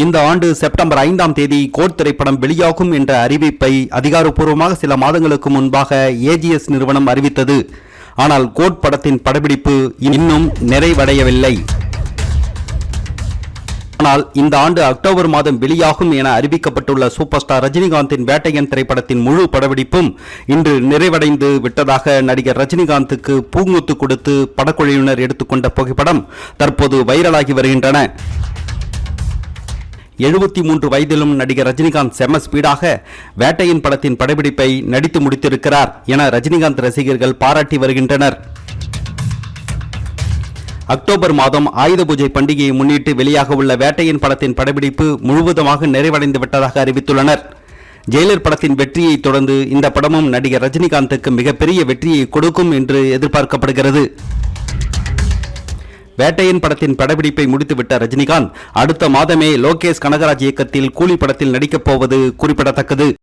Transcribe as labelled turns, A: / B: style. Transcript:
A: இந்த ஆண்டு செப்டம்பர் 5ஆம் தேதி கோட் திரைப்படம் வெளியாகும் என்ற அறிவிப்பை அதிகாரப்பூர்வமாக சில மாதங்களுக்கு முன்பாக ஏஜிஎஸ் நிறுவனம் அறிவித்தது. ஆனால் கோட் படத்தின் படப்பிடிப்பு இன்னும் நிறைவடையவில்லை. ஆனால் இந்த ஆண்டு அக்டோபர் மாதம் வெளியாகும் என அறிவிக்கப்பட்டுள்ள சூப்பர் ஸ்டார் ரஜினிகாந்தின் வேட்டையன் திரைப்படத்தின் முழு படப்பிடிப்பும் இன்று நிறைவடைந்து விட்டதாக நடிகர் ரஜினிகாந்துக்கு பூங்குத்து கொடுத்து படக்குழுவினர் எடுத்துக்கொண்ட புகைப்படம் தற்போது வைரலாகி வருகின்றன. 73 வயதிலும் நடிகர் ரஜினிகாந்த் செம ஸ்பீடாக வேட்டையின் படத்தின் படப்பிடிப்பை நடித்து முடித்திருக்கிறார் என ரஜினிகாந்த் ரசிகர்கள் பாராட்டி வருகின்றனர். அக்டோபர் மாதம் ஆயுத பூஜை பண்டிகையை முன்னிட்டு வெளியாக உள்ள வேட்டையின் படத்தின் படப்பிடிப்பு முழுவதுமாக நிறைவடைந்து விட்டதாக அறிவித்துள்ளனர். ஜெயிலர் படத்தின் வெற்றியை தொடர்ந்து இந்த படமும் நடிகர் ரஜினிகாந்துக்கு மிகப்பெரிய வெற்றியை கொடுக்கும் என்று எதிர்பார்க்கப்படுகிறது. வேட்டையின் படத்தின் படப்பிடிப்பை முடித்துவிட்ட ரஜினிகாந்த் அடுத்த மாதமே லோகேஷ் கனகராஜ் இயக்கத்தில் கூலி படத்தில் நடிக்கப் போவது குறிப்பிடத்தக்கது.